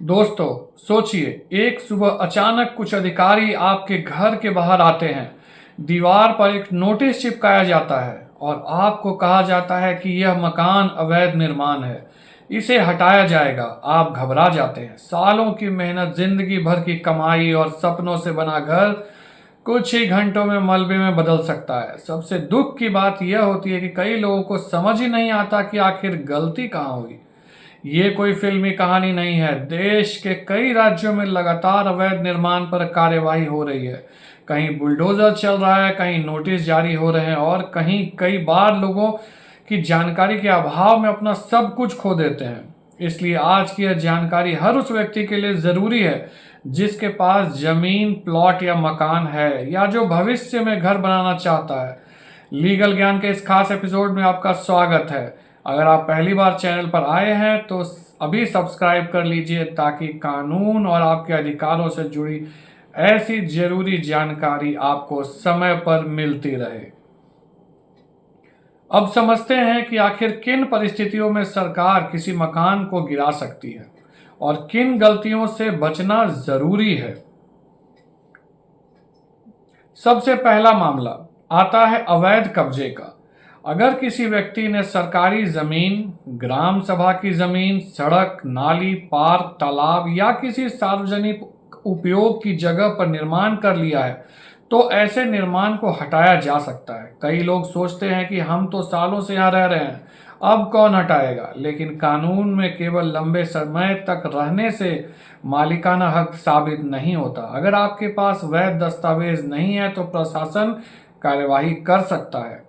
दोस्तों, सोचिए, एक सुबह अचानक कुछ अधिकारी आपके घर के बाहर आते हैं। दीवार पर एक नोटिस चिपकाया जाता है और आपको कहा जाता है कि यह मकान अवैध निर्माण है, इसे हटाया जाएगा। आप घबरा जाते हैं। सालों की मेहनत, जिंदगी भर की कमाई और सपनों से बना घर कुछ ही घंटों में मलबे में बदल सकता है। सबसे दुख की बात यह होती है कि कई लोगों को समझ ही नहीं आता कि आखिर गलती कहाँ हुई। ये कोई फिल्मी कहानी नहीं है। देश के कई राज्यों में लगातार अवैध निर्माण पर कार्यवाही हो रही है। कहीं बुलडोजर चल रहा है, कहीं नोटिस जारी हो रहे हैं और कहीं कई बार लोगों की जानकारी के अभाव में अपना सब कुछ खो देते हैं। इसलिए आज की यह जानकारी हर उस व्यक्ति के लिए जरूरी है जिसके पास जमीन, प्लॉट या मकान है या जो भविष्य में घर बनाना चाहता है। लीगल ज्ञान के इस खास एपिसोड में आपका स्वागत है। अगर आप पहली बार चैनल पर आए हैं तो अभी सब्सक्राइब कर लीजिए ताकि कानून और आपके अधिकारों से जुड़ी ऐसी जरूरी जानकारी आपको समय पर मिलती रहे। अब समझते हैं कि आखिर किन परिस्थितियों में सरकार किसी मकान को गिरा सकती है और किन गलतियों से बचना जरूरी है। सबसे पहला मामला आता है अवैध कब्जे का। अगर किसी व्यक्ति ने सरकारी जमीन, ग्राम सभा की जमीन, सड़क, नाली, पार्क, तालाब या किसी सार्वजनिक उपयोग की जगह पर निर्माण कर लिया है तो ऐसे निर्माण को हटाया जा सकता है। कई लोग सोचते हैं कि हम तो सालों से यहाँ रह रहे हैं, अब कौन हटाएगा, लेकिन कानून में केवल लंबे समय तक रहने से मालिकाना हक साबित नहीं होता। अगर आपके पास वैध दस्तावेज नहीं है तो प्रशासन कार्यवाही कर सकता है।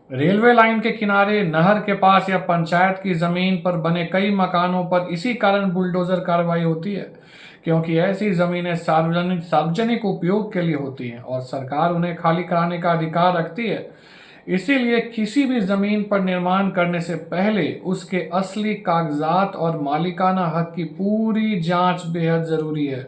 रेलवे लाइन के किनारे, नहर के पास या पंचायत की जमीन पर बने कई मकानों पर इसी कारण बुलडोजर कार्रवाई होती है, क्योंकि ऐसी जमीनें सार्वजनिक उपयोग के लिए होती हैं और सरकार उन्हें खाली कराने का अधिकार रखती है। इसीलिए किसी भी जमीन पर निर्माण करने से पहले उसके असली कागजात और मालिकाना हक की पूरी जांच बेहद जरूरी है।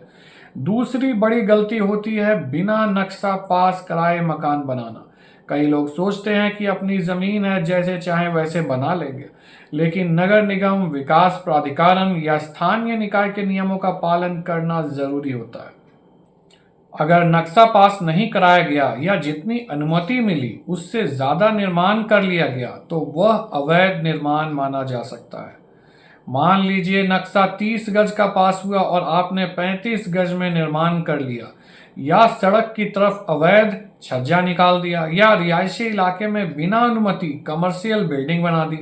दूसरी बड़ी गलती होती है बिना नक्शा पास कराए मकान बनाना। कई लोग सोचते हैं कि अपनी जमीन है, जैसे चाहे वैसे बना लेंगे, लेकिन नगर निगम, विकास प्राधिकरण या स्थानीय निकाय के नियमों का पालन करना जरूरी होता है। अगर नक्शा पास नहीं कराया गया या जितनी अनुमति मिली उससे ज्यादा निर्माण कर लिया गया तो वह अवैध निर्माण माना जा सकता है। मान लीजिए नक्शा 30 गज का पास हुआ और आपने 35 गज में निर्माण कर लिया, या सड़क की तरफ अवैध छज्जा निकाल दिया, या रिहायशी इलाके में बिना अनुमति कमर्शियल बिल्डिंग बना दी।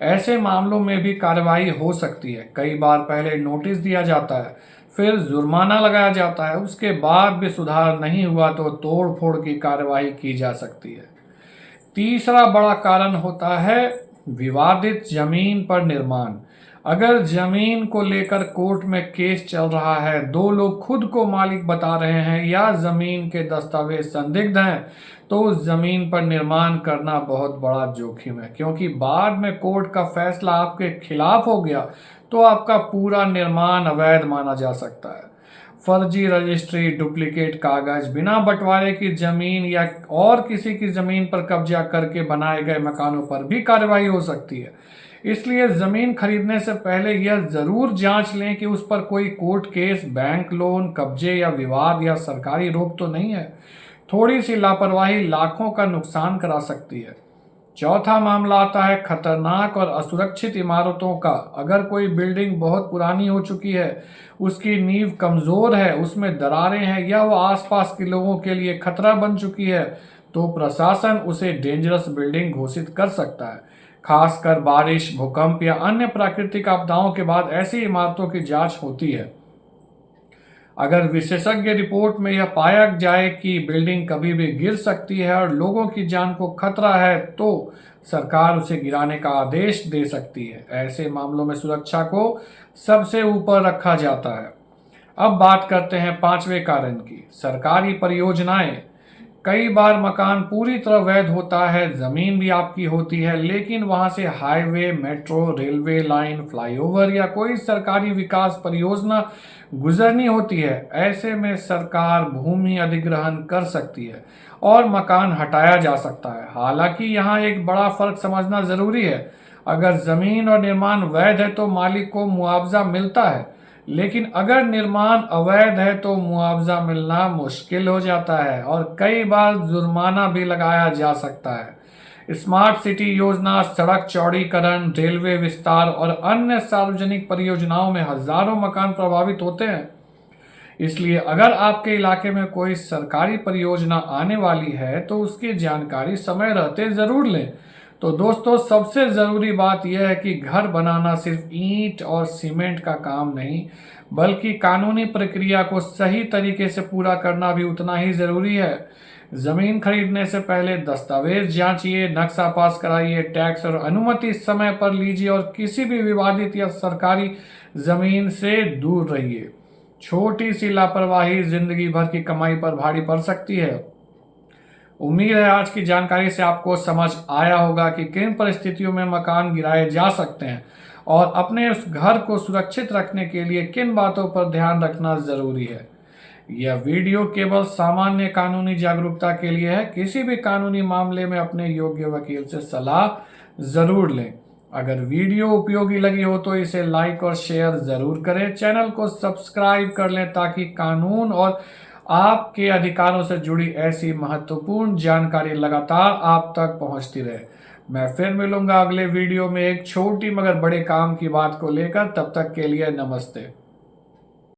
ऐसे मामलों में भी कार्रवाई हो सकती है। कई बार पहले नोटिस दिया जाता है, फिर जुर्माना लगाया जाता है, उसके बाद भी सुधार नहीं हुआ तो तोड़ फोड़ की कार्रवाई की जा सकती है। तीसरा बड़ा कारण होता है विवादित जमीन पर निर्माण। अगर जमीन को लेकर कोर्ट में केस चल रहा है, दो लोग खुद को मालिक बता रहे हैं या जमीन के दस्तावेज संदिग्ध हैं, तो उस जमीन पर निर्माण करना बहुत बड़ा जोखिम है, क्योंकि बाद में कोर्ट का फैसला आपके खिलाफ हो गया तो आपका पूरा निर्माण अवैध माना जा सकता है। फर्जी रजिस्ट्री, डुप्लीकेट कागज, बिना बंटवारे की जमीन या और किसी की जमीन पर कब्जा करके बनाए गए मकानों पर भी कार्रवाई हो सकती है। इसलिए जमीन खरीदने से पहले यह जरूर जांच लें कि उस पर कोई कोर्ट केस, बैंक लोन, कब्जे या विवाद या सरकारी रोक तो नहीं है। थोड़ी सी लापरवाही लाखों का नुकसान करा सकती है। चौथा मामला आता है खतरनाक और असुरक्षित इमारतों का। अगर कोई बिल्डिंग बहुत पुरानी हो चुकी है, उसकी नींव कमजोर है, उसमें दरारें हैं या वो आसपास के लोगों के लिए खतरा बन चुकी है, तो प्रशासन उसे डेंजरस बिल्डिंग घोषित कर सकता है। खासकर बारिश, भूकंप या अन्य प्राकृतिक आपदाओं के बाद ऐसी इमारतों की जांच होती है। अगर विशेषज्ञ रिपोर्ट में यह पाया जाए कि बिल्डिंग कभी भी गिर सकती है और लोगों की जान को खतरा है, तो सरकार उसे गिराने का आदेश दे सकती है। ऐसे मामलों में सुरक्षा को सबसे ऊपर रखा जाता है। अब बात करते हैं पांचवें कारण की, सरकारी परियोजनाएं। कई बार मकान पूरी तरह वैध होता है, जमीन भी आपकी होती है, लेकिन वहां से highway, metro, railway line, flyover या कोई सरकारी विकास परियोजना गुजरनी होती है। ऐसे में सरकार भूमि अधिग्रहण कर सकती है और मकान हटाया जा सकता है। हालांकि यहाँ एक बड़ा फर्क समझना जरूरी है। अगर जमीन और निर्माण वैध है तो मालिक को मुआवजा मिलता है, लेकिन अगर निर्माण अवैध है तो मुआवजा मिलना मुश्किल हो जाता है और कई बार जुर्माना भी लगाया जा सकता है। स्मार्ट सिटी योजना, सड़क चौड़ीकरण, रेलवे विस्तार और अन्य सार्वजनिक परियोजनाओं में हजारों मकान प्रभावित होते हैं। इसलिए अगर आपके इलाके में कोई सरकारी परियोजना आने वाली है तो उसकी जानकारी समय रहते जरूर लें। तो दोस्तों, सबसे ज़रूरी बात यह है कि घर बनाना सिर्फ ईंट और सीमेंट का काम नहीं, बल्कि कानूनी प्रक्रिया को सही तरीके से पूरा करना भी उतना ही ज़रूरी है। ज़मीन खरीदने से पहले दस्तावेज जांचिए, नक्शा पास कराइए, टैक्स और अनुमति समय पर लीजिए और किसी भी विवादित या सरकारी ज़मीन से दूर रहिए। छोटी सी लापरवाही जिंदगी भर की कमाई पर भारी पड़ सकती है। उम्मीद है आज की जानकारी से आपको समझ आया होगा कि किन परिस्थितियों में मकान गिराए जा सकते हैं और अपने उस घर को सुरक्षित रखने के लिए किन बातों पर ध्यान रखना जरूरी है। यह वीडियो केवल सामान्य कानूनी जागरूकता के लिए है। किसी भी कानूनी मामले में अपने योग्य वकील से सलाह जरूर लें। अगर वीडियो उपयोगी लगी हो तो इसे लाइक और शेयर जरूर करें। चैनल को सब्सक्राइब कर लें ताकि कानून और आपके अधिकारों से जुड़ी ऐसी महत्वपूर्ण जानकारी लगातार आप तक पहुंचती रहे। मैं फिर मिलूंगा अगले वीडियो में एक छोटी मगर बड़े काम की बात को लेकर। तब तक के लिए नमस्ते।